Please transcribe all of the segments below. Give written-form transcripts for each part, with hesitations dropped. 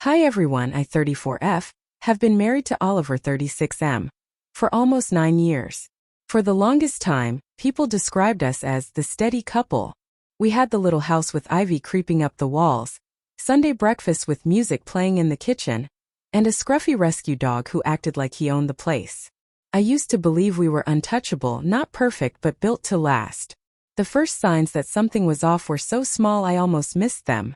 Hi everyone, I 34F, have been married to Oliver 36M for almost 9 years. For the longest time, people described us as the steady couple. We had the little house with ivy creeping up the walls, Sunday breakfast with music playing in the kitchen, and a scruffy rescue dog who acted like he owned the place. I used to believe we were untouchable, not perfect but built to last. The first signs that something was off were so small I almost missed them.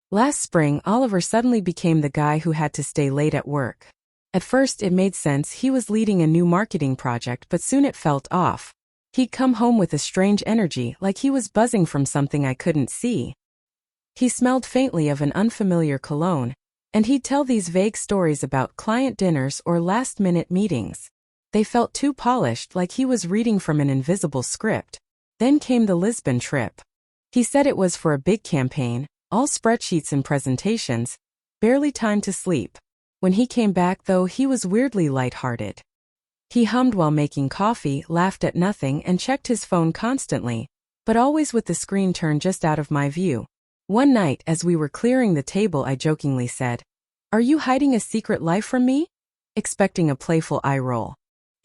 Last spring, Oliver suddenly became the guy who had to stay late at work. At first it made sense, he was leading a new marketing project, but soon it felt off. He'd come home with a strange energy, like he was buzzing from something I couldn't see. He smelled faintly of an unfamiliar cologne, and he'd tell these vague stories about client dinners or last-minute meetings. They felt too polished, like he was reading from an invisible script. Then came the Lisbon trip. He said it was for a big campaign, all spreadsheets and presentations, barely time to sleep. When he came back, though, he was weirdly lighthearted. He hummed while making coffee, laughed at nothing, and checked his phone constantly, but always with the screen turned just out of my view. One night, as we were clearing the table, I jokingly said, "Are you hiding a secret life from me?" expecting a playful eye roll.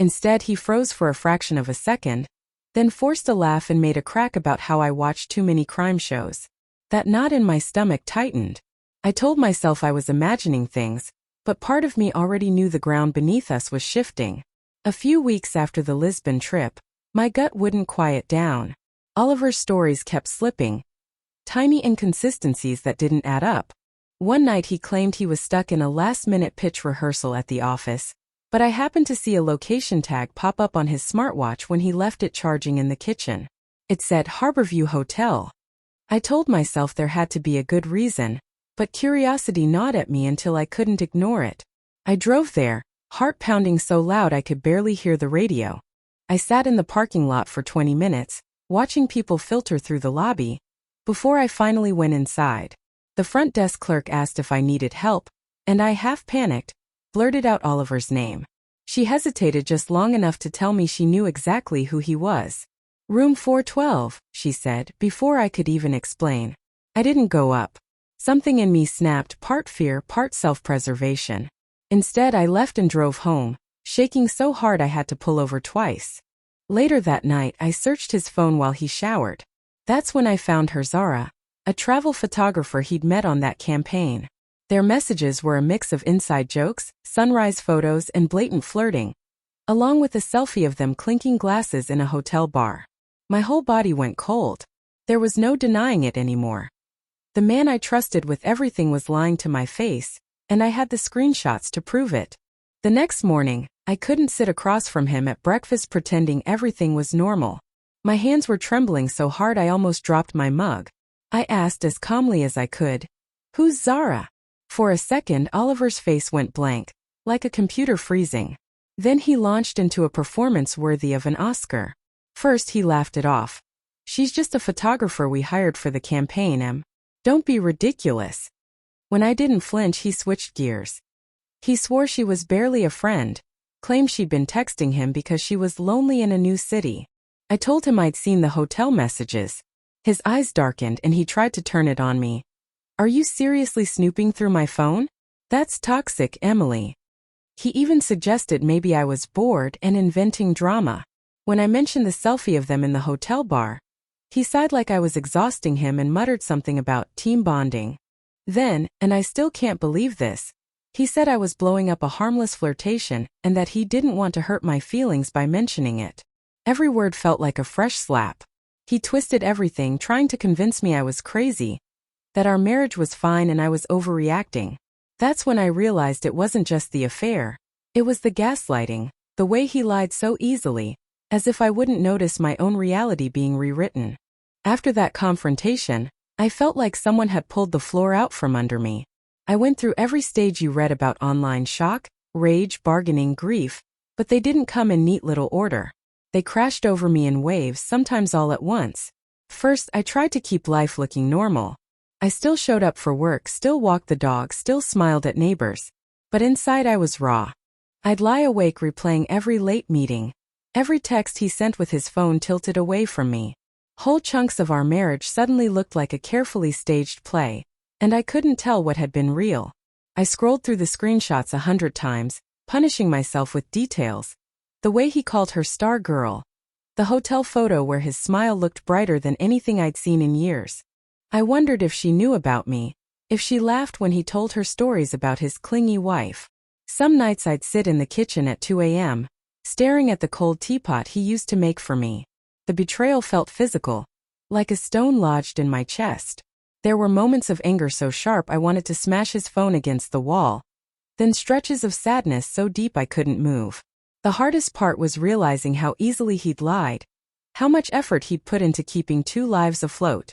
Instead, he froze for a fraction of a second, then forced a laugh and made a crack about how I watched too many crime shows. That knot in my stomach tightened. I told myself I was imagining things, but part of me already knew the ground beneath us was shifting. A few weeks after the Lisbon trip, my gut wouldn't quiet down. Oliver's stories kept slipping, tiny inconsistencies that didn't add up. One night he claimed he was stuck in a last-minute pitch rehearsal at the office, but I happened to see a location tag pop up on his smartwatch when he left it charging in the kitchen. It said Harborview Hotel. I told myself there had to be a good reason, but curiosity gnawed at me until I couldn't ignore it. I drove there, heart pounding so loud I could barely hear the radio. I sat in the parking lot for 20 minutes, watching people filter through the lobby, before I finally went inside. The front desk clerk asked if I needed help, and I, half panicked, blurted out Oliver's name. She hesitated just long enough to tell me she knew exactly who he was. "Room 412, she said, before I could even explain. I didn't go up. Something in me snapped, part fear, part self-preservation. Instead, I left and drove home, shaking so hard I had to pull over twice. Later that night, I searched his phone while he showered. That's when I found her Zara, a travel photographer he'd met on that campaign. Their messages were a mix of inside jokes, sunrise photos, and blatant flirting, along with a selfie of them clinking glasses in a hotel bar. My whole body went cold. There was no denying it anymore. The man I trusted with everything was lying to my face, and I had the screenshots to prove it. The next morning, I couldn't sit across from him at breakfast pretending everything was normal. My hands were trembling so hard I almost dropped my mug. I asked as calmly as I could, "Who's Zara?" For a second, Oliver's face went blank, like a computer freezing. Then he launched into a performance worthy of an Oscar. First, he laughed it off. "She's just a photographer we hired for the campaign, Em. Don't be ridiculous." When I didn't flinch, he switched gears. He swore she was barely a friend, claimed she'd been texting him because she was lonely in a new city. I told him I'd seen the hotel messages. His eyes darkened and he tried to turn it on me. "Are you seriously snooping through my phone? That's toxic, Emily." He even suggested maybe I was bored and inventing drama. When I mentioned the selfie of them in the hotel bar, he sighed like I was exhausting him and muttered something about team bonding. Then, and I still can't believe this, he said I was blowing up a harmless flirtation and that he didn't want to hurt my feelings by mentioning it. Every word felt like a fresh slap. He twisted everything, trying to convince me I was crazy, that our marriage was fine and I was overreacting. That's when I realized it wasn't just the affair. It was the gaslighting, the way he lied so easily, as if I wouldn't notice my own reality being rewritten. After that confrontation, I felt like someone had pulled the floor out from under me. I went through every stage you read about: online shock, rage, bargaining, grief, but they didn't come in neat little order. They crashed over me in waves, sometimes all at once. First, I tried to keep life looking normal. I still showed up for work, still walked the dog, still smiled at neighbors. But inside I was raw. I'd lie awake replaying every late meeting, every text he sent with his phone tilted away from me. Whole chunks of our marriage suddenly looked like a carefully staged play, and I couldn't tell what had been real. I scrolled through the screenshots 100 times, punishing myself with details. The way he called her star girl. The hotel photo where his smile looked brighter than anything I'd seen in years. I wondered if she knew about me, if she laughed when he told her stories about his clingy wife. Some nights I'd sit in the kitchen at 2 a.m., staring at the cold teapot he used to make for me. The betrayal felt physical, like a stone lodged in my chest. There were moments of anger so sharp I wanted to smash his phone against the wall, then stretches of sadness so deep I couldn't move. The hardest part was realizing how easily he'd lied, how much effort he'd put into keeping 2 lives afloat.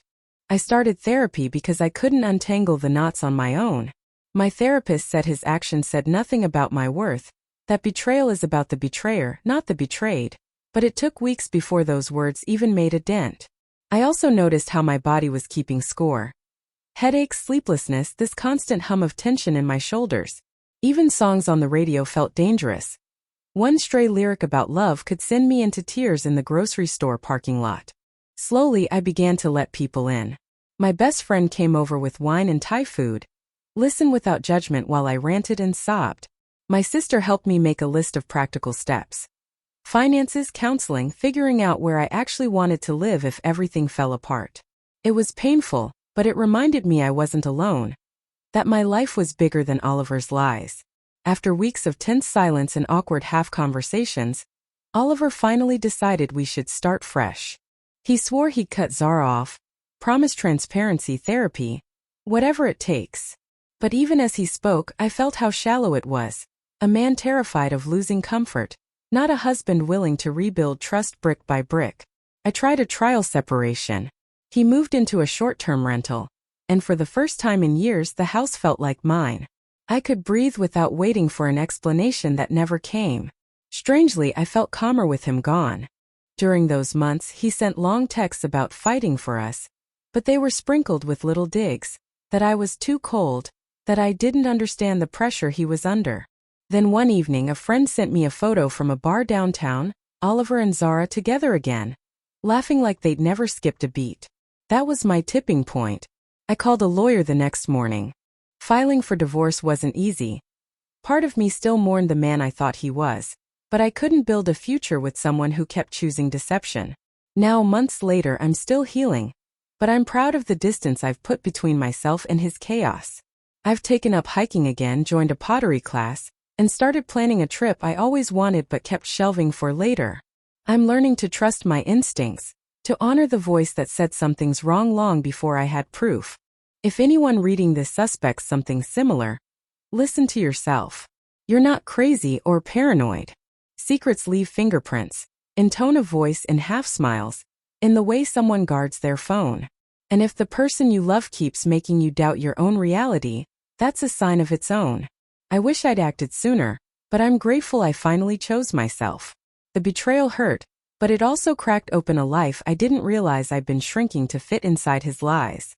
I started therapy because I couldn't untangle the knots on my own. My therapist said his actions said nothing about my worth, that betrayal is about the betrayer, not the betrayed. But it took weeks before those words even made a dent. I also noticed how my body was keeping score. Headaches, sleeplessness, this constant hum of tension in my shoulders. Even songs on the radio felt dangerous. One stray lyric about love could send me into tears in the grocery store parking lot. Slowly, I began to let people in. My best friend came over with wine and Thai food. Listen without judgment while I ranted and sobbed. My sister helped me make a list of practical steps. Finances, counseling, figuring out where I actually wanted to live if everything fell apart. It was painful, but it reminded me I wasn't alone. That my life was bigger than Oliver's lies. After weeks of tense silence and awkward half-conversations, Oliver finally decided we should start fresh. He swore he'd cut Zara off, promised transparency, therapy, whatever it takes. But even as he spoke, I felt how shallow it was. A man terrified of losing comfort, not a husband willing to rebuild trust brick by brick. I tried a trial separation. He moved into a short-term rental, and for the first time in years the house felt like mine. I could breathe without waiting for an explanation that never came. Strangely, I felt calmer with him gone. During those months, he sent long texts about fighting for us, but they were sprinkled with little digs, that I was too cold, that I didn't understand the pressure he was under. Then one evening a friend sent me a photo from a bar downtown, Oliver and Zara together again, laughing like they'd never skipped a beat. That was my tipping point. I called a lawyer the next morning. Filing for divorce wasn't easy. Part of me still mourned the man I thought he was, but I couldn't build a future with someone who kept choosing deception. Now, months later, I'm still healing, but I'm proud of the distance I've put between myself and his chaos. I've taken up hiking again, joined a pottery class, and started planning a trip I always wanted but kept shelving for later. I'm learning to trust my instincts, to honor the voice that said something's wrong long before I had proof. If anyone reading this suspects something similar, listen to yourself. You're not crazy or paranoid. Secrets leave fingerprints, in tone of voice, in half smiles, in the way someone guards their phone. And if the person you love keeps making you doubt your own reality, that's a sign of its own. I wish I'd acted sooner, but I'm grateful I finally chose myself. The betrayal hurt, but it also cracked open a life I didn't realize I'd been shrinking to fit inside his lies.